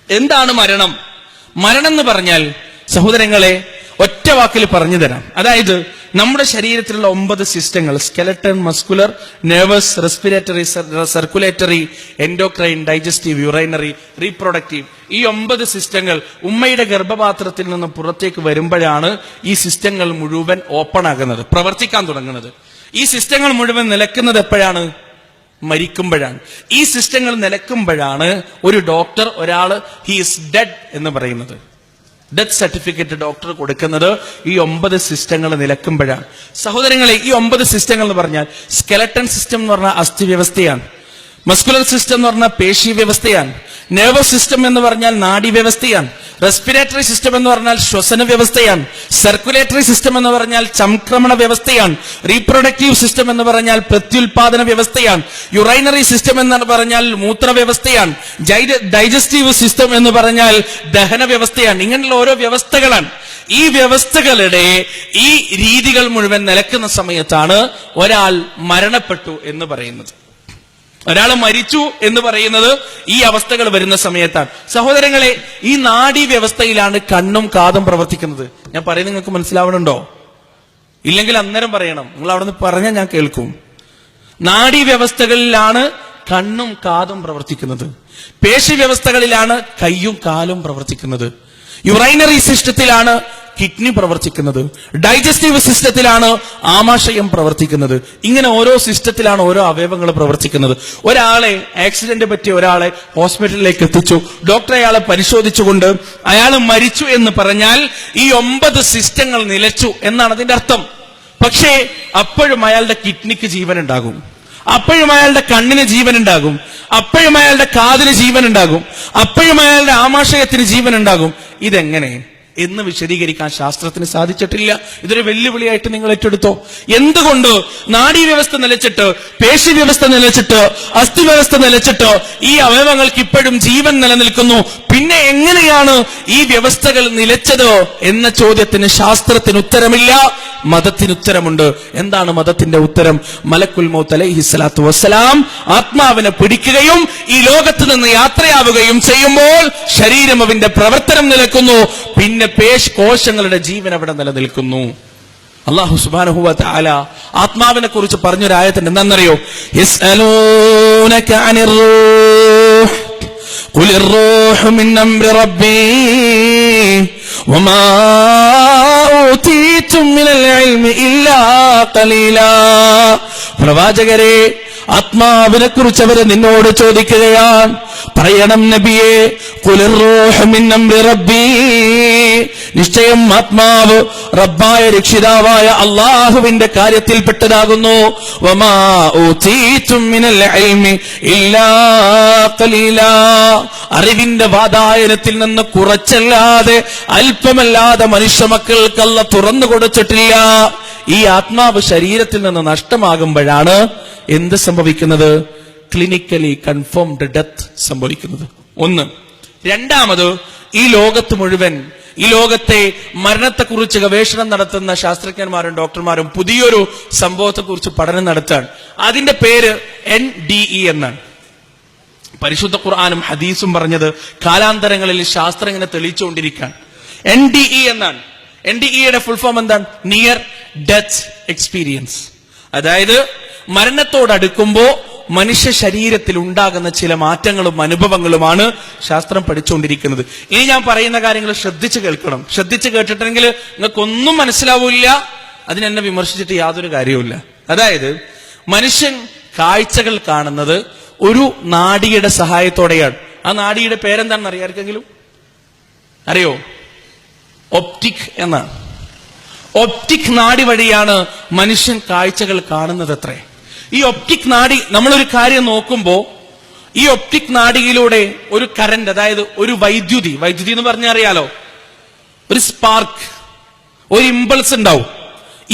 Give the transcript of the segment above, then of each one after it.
എന്താണ് മരണം? മരണം എന്ന് പറഞ്ഞാൽ സഹോദരങ്ങളെ ഒറ്റ വാക്കിൽ പറഞ്ഞു തരാം. അതായത് നമ്മുടെ ശരീരത്തിലുള്ള 9 സിസ്റ്റങ്ങൾ, skeleton, muscular, nervous, respiratory, circulatory, endocrine, digestive, urinary, reproductive, ഈ 9 സിസ്റ്റങ്ങൾ ഉമ്മയുടെ ഗർഭപാത്രത്തിൽ നിന്ന് പുറത്തേക്ക് വരുമ്പോഴാണ് ഈ സിസ്റ്റങ്ങൾ മുഴുവൻ ഓപ്പൺ ആകുന്നത്, പ്രവർത്തിക്കാൻ തുടങ്ങുന്നത്. ഈ സിസ്റ്റങ്ങൾ മുഴുവൻ നിലക്കുന്നത് എപ്പോഴാണ്? മരിക്കുമ്പോഴാണ്. ഈ സിസ്റ്റങ്ങൾ നിലക്കുമ്പോഴാണ് ഒരു ഡോക്ടർ ഒരാള് ഹി ഈസ് ഡെഡ് എന്ന് പറയുന്നത്. ഡെത്ത് സർട്ടിഫിക്കറ്റ് ഡോക്ടർ കൊടുക്കുന്നത് ഈ 9 സിസ്റ്റങ്ങൾ നിലക്കുമ്പോഴാണ്. സഹോദരങ്ങളെ, ഈ 9 സിസ്റ്റങ്ങൾ എന്ന് പറഞ്ഞാൽ സ്കെലട്ടൺ സിസ്റ്റം എന്ന് പറഞ്ഞാൽ അസ്ഥി വ്യവസ്ഥയാണ്, മസ്കുലർ സിസ്റ്റം എന്ന് പറഞ്ഞാൽ പേശി വ്യവസ്ഥയാണ്, നെർവസ് സിസ്റ്റം എന്ന് പറഞ്ഞാൽ നാഡി വ്യവസ്ഥയാണ്, റെസ്പിറേറ്ററി സിസ്റ്റം എന്ന് പറഞ്ഞാൽ ശ്വസന വ്യവസ്ഥയാണ്, സർക്കുലേറ്ററി സിസ്റ്റം എന്ന് പറഞ്ഞാൽ സംക്രമണ വ്യവസ്ഥയാണ്, റീപ്രൊഡക്റ്റീവ് സിസ്റ്റം എന്ന് പറഞ്ഞാൽ പ്രത്യുൽപാദന വ്യവസ്ഥയാണ്, യുറൈനറി സിസ്റ്റം എന്ന് പറഞ്ഞാൽ മൂത്ര വ്യവസ്ഥയാണ്, ഡൈജസ്റ്റീവ് സിസ്റ്റം എന്ന് പറഞ്ഞാൽ ദഹന വ്യവസ്ഥയാണ്. ഇങ്ങനെയുള്ള ഓരോ വ്യവസ്ഥകളാണ്. ഈ വ്യവസ്ഥകളുടെ ഈ രീതികൾ മുഴുവൻ നിലക്കുന്ന സമയത്താണ് ഒരാൾ മരണപ്പെട്ടു എന്ന് പറയുന്നത്. ഒരാൾ മരിച്ചു എന്ന് പറയുന്നത് ഈ അവസ്ഥകൾ വരുന്ന സമയത്താണ്. സഹോദരങ്ങളെ, ഈ നാഡീ വ്യവസ്ഥയിലാണ് കണ്ണും കാതും പ്രവർത്തിക്കുന്നത്. ഞാൻ പറയുന്നത് നിങ്ങൾക്ക് മനസ്സിലാവണുണ്ടോ? ഇല്ലെങ്കിൽ അന്നേരം പറയണം. നിങ്ങൾ അവിടെ നിന്ന് പറഞ്ഞാൽ ഞാൻ കേൾക്കും. നാഡീ വ്യവസ്ഥകളിലാണ് കണ്ണും കാതും പ്രവർത്തിക്കുന്നത്. പേശി വ്യവസ്ഥകളിലാണ് കൈയും കാലും പ്രവർത്തിക്കുന്നത്. യുറൈനറി സിസ്റ്റത്തിലാണ് കിഡ്നി പ്രവർത്തിക്കുന്നത്. ഡൈജസ്റ്റീവ് സിസ്റ്റത്തിലാണ് ആമാശയം പ്രവർത്തിക്കുന്നത്. ഇങ്ങനെ ഓരോ സിസ്റ്റത്തിലാണ് ഓരോ അവയവങ്ങൾ പ്രവർത്തിക്കുന്നത്. ഒരാളെ ആക്സിഡന്റ് പറ്റിയ ഒരാളെ ഹോസ്പിറ്റലിലേക്ക് എത്തിച്ചു, ഡോക്ടർ അയാളെ പരിശോധിച്ചുകൊണ്ട് അയാൾ മരിച്ചു എന്ന് പറഞ്ഞാൽ ഈ 9 സിസ്റ്റങ്ങൾ നിലച്ചു എന്നാണ് അതിന്റെ അർത്ഥം. പക്ഷേ അപ്പോഴും അയാളുടെ കിഡ്നിക്ക് ജീവൻ ഉണ്ടാകും, അപ്പോഴും അയാളുടെ കണ്ണിന് ജീവൻ ഉണ്ടാകും, അപ്പോഴും അയാളുടെ കാതിന് ജീവൻ ഉണ്ടാകും, അപ്പോഴും അയാളുടെ ആമാശയത്തിന് ജീവൻ ഉണ്ടാകും. ഇതെങ്ങനെ എന്ന് വിശദീകരിക്കാൻ ശാസ്ത്രത്തിന് സാധിച്ചിട്ടില്ല. ഇതൊരു വെല്ലുവിളിയായിട്ട് നിങ്ങൾ ഏറ്റെടുത്തോ. എന്തുകൊണ്ട് നാഡീവ്യവസ്ഥ നിലച്ചിട്ട്, പേശി വ്യവസ്ഥ നിലച്ചിട്ട്, അസ്ഥി വ്യവസ്ഥ നിലച്ചിട്ട് ഈ അവയവങ്ങൾക്ക് ഇപ്പോഴും ജീവൻ നിലനിൽക്കുന്നു? പിന്നെ എങ്ങനെയാണ് ഈ വ്യവസ്ഥകൾ നിലച്ചത് എന്ന ചോദ്യത്തിന് ശാസ്ത്രത്തിന് ഉത്തരമില്ല, മതത്തിന് ഉത്തരമുണ്ട്. എന്താണ് മതത്തിന്റെ ഉത്തരം? മലക്കുൽ മൗത്ത് അലൈഹിസ്സലാത്തു വസ്സലാം ആത്മാവിനെ പിടിക്കുകയും ഈ ലോകത്ത് നിന്ന് യാത്രയാവുകയും ചെയ്യുമ്പോൾ ശരീരം അവന്റെ പ്രവർത്തനം നിലക്കുന്നു. പിന്നെ കോശങ്ങളുടെ ജീവൻ അവിടെ നിലനിൽക്കുന്നു. അല്ലാഹു സുബ്ഹാനഹു വ തആല ആത്മാവിനെ കുറിച്ച് പറഞ്ഞൊരായത്തിന് എന്താണെന്നറിയോ? യസ്അലൂനക അനിർ റൂഹ് ഖുലിർ റൂഹു മിൻ അംരി റബ്ബി വമാ ഊതീതും മിനൽ ഇൽമി ഇല്ലാ ഖലീലാ. പ്രവാചകരെ, ആത്മാവിനെ കുറിച്ച് അവര് നിന്നോട് ചോദിക്കുകയാണ്. പറയണം നബിയെ, ഖുലിർ റൂഹു മിൻ അംരി റബ്ബി, നിശ്ചയം ആത്മാവ് റബ്ബായ രക്ഷിതാവായ അല്ലാഹുവിന്റെ കാര്യത്തിൽപ്പെട്ടതാകുന്നു. വമാ ഊതീതും മിനൽ ഇൽമി ഇല്ലാ ഖലീലാ, അറിവിന്റെ വാതായനത്തിൽ നിന്ന് കുറച്ചല്ലാതെ അല്പമല്ലാതെ മനുഷ്യ മക്കൾക്ക് അല്ലാഹു തുറന്നു കൊടുത്തിട്ടില്ല. ഈ ആത്മാവ് ശരീരത്തിൽ നിന്ന് നഷ്ടമാകുമ്പോഴാണ് എന്ത് സംഭവിക്കുന്നത്? ക്ലിനിക്കലി കൺഫേംഡ് ഡെത്ത് സംഭവിക്കുന്നത്. ഒന്ന്. രണ്ടാമത്, ഈ ലോകത്ത് മുഴുവൻ, ഈ ലോകത്തെ മരണത്തെക്കുറിച്ച് ഗവേഷണം നടത്തുന്ന ശാസ്ത്രജ്ഞന്മാരും ഡോക്ടർമാരും പുതിയൊരു സംഭവത്തെക്കുറിച്ച് പഠനം നടത്തുകയാണ്. അതിന്റെ പേര് NDE എന്നാണ്. പരിശുദ്ധ ഖുർആനും ഹദീസും പറഞ്ഞത് കാലാന്തരങ്ങളിൽ ശാസ്ത്രം ഇങ്ങനെ തെളിയിച്ചുകൊണ്ടിരിക്കുകയാണ്. NDE എന്നാണ്. NDEയുടെ ഫുൾ ഫോം എന്താണ്? Near death experience. അതായത് മരണത്തോടടുക്കുമ്പോ മനുഷ്യ ശരീരത്തിൽ ഉണ്ടാകുന്ന ചില മാറ്റങ്ങളും അനുഭവങ്ങളുമാണ് ശാസ്ത്രം പഠിച്ചുകൊണ്ടിരിക്കുന്നത്. ഇനി ഞാൻ പറയുന്ന കാര്യങ്ങൾ ശ്രദ്ധിച്ച് കേൾക്കണം. ശ്രദ്ധിച്ച് കേട്ടിട്ടെങ്കിൽ നിങ്ങൾക്കൊന്നും മനസ്സിലാവില്ല, അതിനെന്നെ വിമർശിച്ചിട്ട് യാതൊരു കാര്യവുമില്ല. അതായത് മനുഷ്യൻ കാഴ്ചകൾ കാണുന്നത് ഒരു നാഡിയുടെ സഹായത്തോടെയാണ്. ആ നാഡിയുടെ പേരെന്താണെന്ന് അറിയാർക്കെങ്കിലും അറിയോ? ഒപ്റ്റിക് എന്നാണ്. ഒപ്റ്റിക് നാഡി വഴിയാണ് മനുഷ്യൻ കാഴ്ചകൾ കാണുന്നത് അത്രേ. ഈ ഒപ്റ്റിക് നാഡി, നമ്മളൊരു കാര്യം നോക്കുമ്പോ ഈ ഒപ്റ്റിക് നാഡിയിലൂടെ ഒരു കറന്റ്, അതായത് ഒരു വൈദ്യുതി എന്ന് പറഞ്ഞാൽ അറിയാലോ, ഒരു സ്പാർക്ക്, ഒരു ഇമ്പൾസ് ഉണ്ടാവും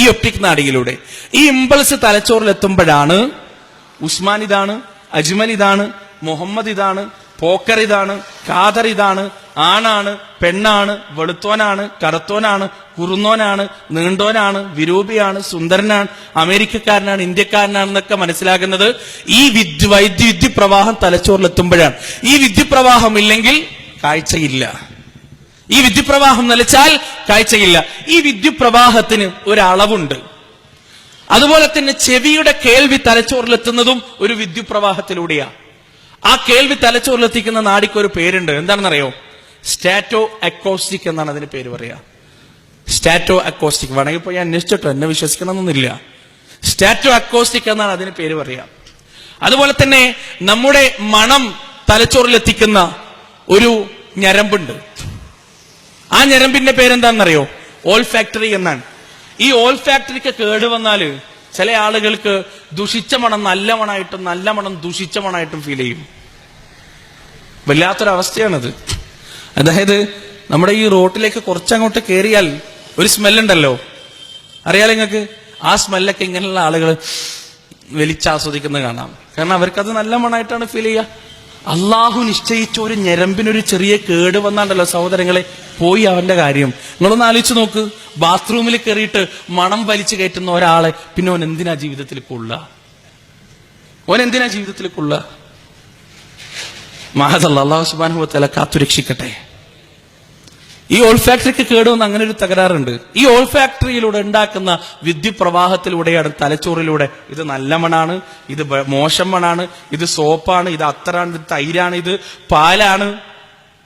ഈ ഒപ്റ്റിക് നാഡിയിലൂടെ. ഈ ഇമ്പൾസ് തലച്ചോറിൽ എത്തുമ്പോഴാണ് ഉസ്മാൻ ഇതാണ്, അജ്മൽ ഇതാണ്, മുഹമ്മദ് ഇതാണ്, പോക്കർ ഇതാണ്, ഖാദർ ഇതാണ്, ആണാണ്, പെണ്ണാണ്, വെളുത്തോനാണ്, കറുത്തോനാണ്, കുറുന്നോനാണ്, നീണ്ടോനാണ്, വിരൂപിയാണ്, സുന്ദരനാണ്, അമേരിക്കക്കാരനാണ്, ഇന്ത്യക്കാരനാണെന്നൊക്കെ മനസ്സിലാക്കുന്നത് ഈ വിദ്യുത് പ്രവാഹം തലച്ചോറിലെത്തുമ്പോഴാണ്. ഈ വിദ്യുത് പ്രവാഹം ഇല്ലെങ്കിൽ കാഴ്ചയില്ല. ഈ വിദ്യുപ്രവാഹം നിലച്ചാൽ കാഴ്ചയില്ല. ഈ വിദ്യുപ്രവാഹത്തിന് ഒരളവുണ്ട്. അതുപോലെ തന്നെ ചെവിയുടെ കേൾവി തലച്ചോറിലെത്തുന്നതും ഒരു വിദ്യുപ്രവാഹത്തിലൂടെയാണ്. ആ കേൾവി തലച്ചോറിലെത്തിക്കുന്ന നാടിക്ക് ഒരു പേരുണ്ട്. എന്താണെന്നറിയോ? സ്റ്റാറ്റോ അക്കോസ്റ്റിക് എന്നാണ് അതിന് പേര് പറയാ. സ്റ്റാറ്റോ അക്കോസ്റ്റിക് വേണമെങ്കിൽ പോയി അന്വേഷിച്ചിട്ടോ, എന്നെ വിശ്വസിക്കണമെന്നൊന്നുമില്ല. സ്റ്റാറ്റോ അക്കോസ്റ്റിക് എന്നാണ് അതിന് പേര് പറയാ. അതുപോലെ തന്നെ നമ്മുടെ മണം തലച്ചോറിലെത്തിക്കുന്ന ഒരു ഞരമ്പുണ്ട്. ആ ഞരമ്പിന്റെ പേരെന്താണെന്നറിയോ? ഓൾ ഫാക്ടറി എന്നാണ്. ഈ ഓൾ ഫാക്ടറിക്ക് കേടുവന്നാല് ചില ആളുകൾക്ക് ദുഷിച്ച മണം നല്ല മണമായിട്ടും നല്ല മണം ദുഷിച്ച മണമായിട്ടും ഫീൽ ചെയ്യും. വല്ലാത്തൊരവസ്ഥയാണത്. അതായത് നമ്മുടെ ഈ റോട്ടിലേക്ക് കുറച്ചങ്ങോട്ട് കയറിയാൽ ഒരു സ്മെല്ലുണ്ടല്ലോ, അറിയാലോ നിങ്ങൾക്ക്? ആ സ്മെല്ലൊക്കെ ഇങ്ങനെയുള്ള ആളുകൾ വലിച്ചാസ്വദിക്കുന്നത് കാണാം. കാരണം അവർക്കത് നല്ല മണമായിട്ടാണ് ഫീൽ ചെയ്യുക. അള്ളാഹു നിശ്ചയിച്ച ഒരു ഞരമ്പിനൊരു ചെറിയ കേട് വന്നാണ്ടല്ലോ സഹോദരങ്ങളെ, പോയി അവന്റെ കാര്യം. നിങ്ങളൊന്ന് ആലോചിച്ച് നോക്ക്. ബാത്റൂമിൽ കയറിയിട്ട് മണം വലിച്ചു കയറ്റുന്ന ഒരാളെ പിന്നെ ഓൻ എന്തിനാ ജീവിതത്തിൽ കൊള്ളുക? മഹദല്ലാഹ്, അല്ലാഹു സുബ്ഹാനഹു വ തആല കാത്തുരക്ഷിക്കട്ടെ. ഈ ഓൾ ഫാക്ടറിക്ക് കേടുവന്ന് അങ്ങനെ ഒരു തകരാറുണ്ട്. ഈ ഓൾ ഫാക്ടറിയിലൂടെ ഉണ്ടാക്കുന്ന വിദ്യുപ്രവാഹത്തിലൂടെയാണ് തലച്ചോറിലൂടെ ഇത് നല്ല മണാണ്, ഇത് മോശം മണാണ്, ഇത് സോപ്പാണ്, ഇത് അത്തറാണ്, ഇത് തൈരാണ്, ഇത് പാലാണ്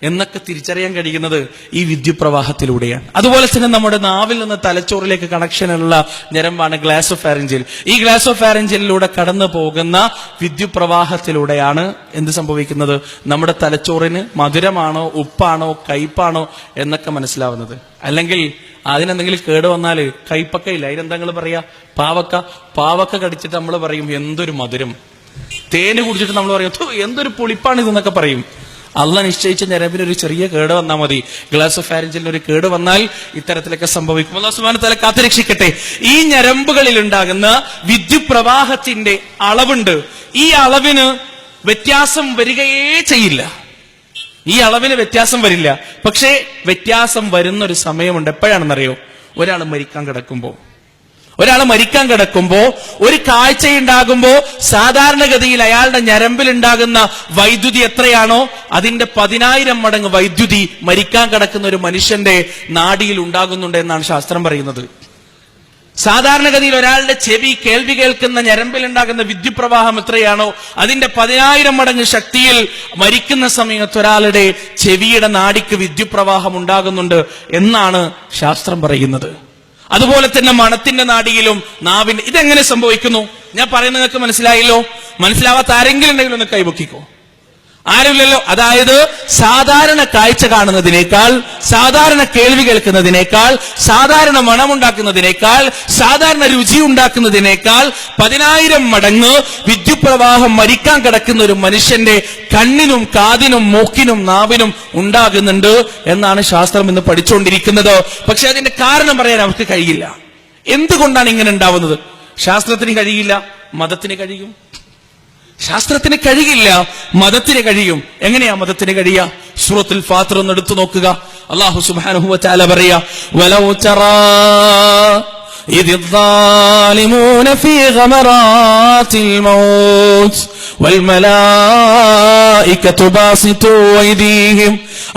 എന്നൊക്കെ തിരിച്ചറിയാൻ കഴിയുന്നത് ഈ വിദ്യുപ്രവാഹത്തിലൂടെയാണ്. അതുപോലെ തന്നെ നമ്മുടെ നാവിൽ നിന്ന് തലച്ചോറിലേക്ക് കണക്ഷനുള്ള ഞരമ്പാണ് ഗ്ലാസ് ഓഫ് ഫാരഞ്ചിൽ. ഈ ഗ്ലാസ് ഓഫ് ഫാരഞ്ചിലൂടെ കടന്നു പോകുന്ന വിദ്യുപ്രവാഹത്തിലൂടെയാണ് എന്ത് സംഭവിക്കുന്നത്? നമ്മുടെ തലച്ചോറിന് മധുരമാണോ ഉപ്പാണോ കയ്പാണോ എന്നൊക്കെ മനസ്സിലാവുന്നത്. അല്ലെങ്കിൽ അതിനെന്തെങ്കിലും കേട് വന്നാല് കയ്പക്ക ഇല്ല, അതിനെന്തെങ്കിലും പറയാ പാവക്ക കടിച്ചിട്ട് നമ്മൾ പറയും എന്തൊരു മധുരം. തേന് കുടിച്ചിട്ട് നമ്മൾ പറയും എന്തൊരു പുളിപ്പാണ് ഇതെന്നൊക്കെ പറയും. അള്ളാഹ് നിശ്ചയിച്ച ഞരമ്പിന് ഒരു ചെറിയ കേട് വന്നാൽ മതി. ഗ്ലാസ് ഓഫ് ഫാരഞ്ചിലിന് ഒരു കേട് വന്നാൽ ഇത്തരത്തിലൊക്കെ സംഭവിക്കും. അല്ലാഹു സുബ്ഹാനഹു വ തആല കാത്തുരക്ഷിക്കട്ടെ. ഈ ഞരമ്പുകളിൽ ഉണ്ടാകുന്ന വിദ്യുപ്രവാഹത്തിന്റെ അളവുണ്ട്. ഈ അളവിന് വ്യത്യാസം വരികയേ ചെയ്യില്ല. ഈ അളവിന് വ്യത്യാസം വരില്ല. പക്ഷേ വ്യത്യാസം വരുന്ന ഒരു സമയമുണ്ട്. എപ്പോഴാണെന്നറിയോ? ഒരാൾ മരിക്കാൻ കിടക്കുമ്പോ ഒരു കാഴ്ചയുണ്ടാകുമ്പോ സാധാരണഗതിയിൽ അയാളുടെ ഞരമ്പിലുണ്ടാകുന്ന വൈദ്യുതി എത്രയാണോ അതിന്റെ 10,000 മടങ്ങ് വൈദ്യുതി മരിക്കാൻ കിടക്കുന്ന ഒരു മനുഷ്യന്റെ നാഡിയിൽ ഉണ്ടാകുന്നുണ്ട് എന്നാണ് ശാസ്ത്രം പറയുന്നത്. സാധാരണഗതിയിൽ ഒരാളുടെ ചെവി കേൾവി കേൾക്കുന്ന ഞരമ്പിലുണ്ടാകുന്ന വിദ്യുപ്രവാഹം എത്രയാണോ അതിന്റെ 10,000 മടങ്ങ് ശക്തിയിൽ മരിക്കുന്ന സമയത്ത് ഒരാളുടെ ചെവിയുടെ നാഡിക്ക് വിദ്യുപ്രവാഹം ഉണ്ടാകുന്നുണ്ട് എന്നാണ് ശാസ്ത്രം പറയുന്നത്. അതുപോലെ തന്നെ മണത്തിന്റെ നാഡിയിലും നാവിന്റെ ഇതെങ്ങനെ സംഭവിക്കുന്നു? ഞാൻ പറയുന്നത് നിങ്ങൾക്ക് മനസ്സിലായല്ലോ? മനസ്സിലാവാത്ത ആരെങ്കിലും ഉണ്ടെങ്കിൽ ഒന്ന് കൈപൊക്കിക്കോ. ആരുമില്ലല്ലോ. അതായത് സാധാരണ കാഴ്ച കാണുന്നതിനേക്കാൾ, സാധാരണ കേൾവി കേൾക്കുന്നതിനേക്കാൾ, സാധാരണ മണമുണ്ടാക്കുന്നതിനേക്കാൾ, സാധാരണ രുചി ഉണ്ടാക്കുന്നതിനേക്കാൾ 10,000 മടങ്ങ് വിദ്യുപ്രവാഹം മരിക്കാൻ കിടക്കുന്ന ഒരു മനുഷ്യന്റെ കണ്ണിനും കാതിനും മൂക്കിനും നാവിനും ഉണ്ടാകുന്നുണ്ട് എന്നാണ് ശാസ്ത്രം ഇന്ന് പഠിച്ചുകൊണ്ടിരിക്കുന്നത്. പക്ഷെ അതിന്റെ കാരണം പറയാൻ അവർക്ക് കഴിയില്ല. എന്തുകൊണ്ടാണ് ഇങ്ങനെ ഉണ്ടാവുന്നത്? ശാസ്ത്രത്തിന് കഴിയില്ല, മതത്തിന് കഴിയും. ശാസ്ത്രത്തിന് കഴിയില്ല, മതത്തിന് കഴിയും. എങ്ങനെയാ മതത്തിന് കഴിയുക? സൂറത്തുൽ ഫാത്തിർ ഒന്ന് എടുത്തു നോക്കുക. അല്ലാഹു സുബ്ഹാനഹു വ തആല പറയാ, വലൗ തറാ ഇദിൽ ളാലിമൂന ഫീ ഗമറാത്തിൽ മൗത്ത് വൽ മലായികതു ബാസിതു അയ്ദീഹിം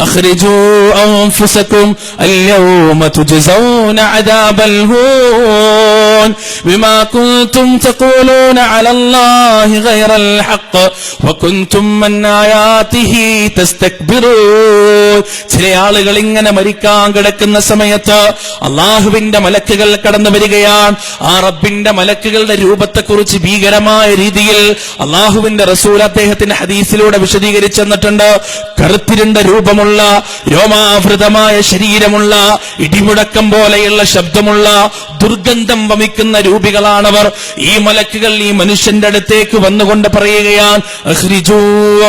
അഖ്രിജൂ അൻഫുസകും അൽയൗമ തുജ്സൗന അദാബൽ ഹൂൻ ബിമാ കുൻതും തഖൂലൂന അലല്ലാഹി ഗൈറൽ ഹഖ് വകുൻതും അൻ ആയാതിഹി തസ്തക്ബിറൂൻ. ചില ആളുകൾ ഇങ്ങനെ മരിക്കാൻ കിടക്കുന്ന സമയത്ത് അല്ലാഹുവിന്റെ മലക്കുകൾ കടന്നു വരികയാണ്. ആ റബ്ബിന്റെ മലക്കുകളുടെ രൂപത്തെക്കുറിച്ച് ഭീകരമായ രീതിയിൽ അല്ലാഹുവിന്റെ റസൂൽ അദ്ദേഹത്തിന്റെ ഹദീസിലൂടെ വിശദീകരിച്ചു തന്നിട്ടുണ്ട്. കറുത്തിരുണ്ട രൂപമുള്ള, രോമാവൃതമായ ശരീരമുള്ള, ഇടിമുഴക്കം പോലെയുള്ള ശബ്ദമുള്ള, ദുർഗന്ധം വമിക്കുന്ന രൂപികളാണവർ. ഈ മലക്കുകൾ ഈ മനുഷ്യന്റെ അടുത്തേക്ക് വന്നുകൊണ്ട് പറയുകയാണ്, അഖ്രിജൂ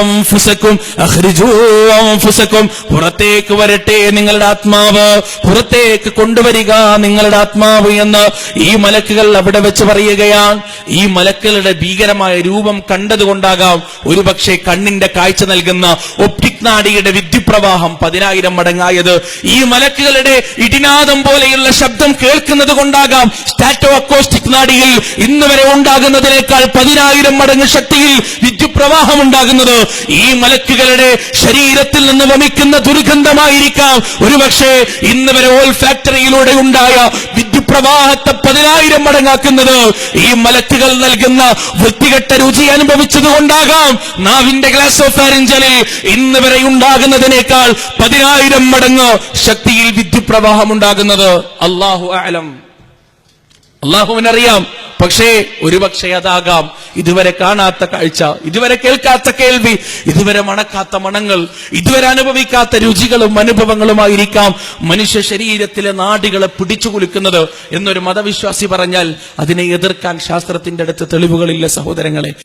അൻഫുസകും, അഖ്രിജൂ അൻഫുസകും, പുറത്തേക്ക് വരട്ടെ നിങ്ങളുടെ ആത്മാവ്, പുറത്തേക്ക് കൊണ്ടുവരിക നിങ്ങളുടെ ആത്മാവ് എന്ന് ഈ മലക്കുകൾ അവിടെ വെച്ച് പറയുകയാണ്. ഈ മലക്കുകളുടെ ഭീകരമായ രൂപം കണ്ടതുകൊണ്ടാകാം ഒരുപക്ഷെ കണ്ണിന്റെ കാഴ്ച നൽകുന്ന ഒപ്റ്റിക് നാഡിയുടെ വിദ്യുപ്രവാഹം വിദ്യുപ്രവാഹം 10,000 മടങ്ങായത് ഈ മലക്കുകളുടെ ഇടിനാദം പോലെയുള്ള ശബ്ദം കേൾക്കുന്നത് കൊണ്ടാകാം. സ്റ്റാറ്റോ അക്കോസ്റ്റിക് നാഡിയിൽ ഇന്ന് വരെ ഉണ്ടാകുന്നതിനേക്കാൾ 10,000 മടങ്ങ് ശക്തിയിൽ വിദ്യുപ്രവാഹം ഉണ്ടാകുന്നത് ഈ മലക്കുകളുടെ ശരീരത്തിൽ നിന്ന് വമിക്കുന്ന ദുർഗന്ധമായിരിക്കാം ഒരുപക്ഷെ ഇന്ന് വരെ ഓൾ ഫാക്ടറിയിലൂടെ ഉണ്ടായ വിദ്യുപ്രവാഹത്തെ 10,000 മടങ്ങാക്കുന്നത് ഈ മലക്കുകൾ നൽകുന്ന വൃത്തികെട്ട രുചി അനുഭവിച്ചത് കൊണ്ടാകാം. നാവിന്റെ ഗ്ലാസ് ഓഫ് ഫാരിഞ്ചലിൽ ഇന്ന് വരെ ഉണ്ടാകുന്നതിനേക്കാൾ 10,000 മടങ്ങ് ശക്തിയിൽ വിദ്യുപ്രവാഹം ഉണ്ടാകുന്നത്. അല്ലാഹു അഅലം, അള്ളാഹുവിനറിയാം. പക്ഷേ ഒരുപക്ഷെ അതാകാം ഇതുവരെ കാണാത്ത കാഴ്ച, ഇതുവരെ കേൾക്കാത്ത കേൾവി, ഇതുവരെ മണക്കാത്ത മണങ്ങൾ, ഇതുവരെ അനുഭവിക്കാത്ത രുചികളും അനുഭവങ്ങളുമായിരിക്കാം മനുഷ്യ ശരീരത്തിലെ നാഡികളെ പിടിച്ചു കുലുക്കുന്നത് എന്നൊരു മതവിശ്വാസി പറഞ്ഞാൽ അതിനെ എതിർക്കാൻ ശാസ്ത്രത്തിന്റെ അടുത്ത് തെളിവുകളില്ല സഹോദരങ്ങളെ.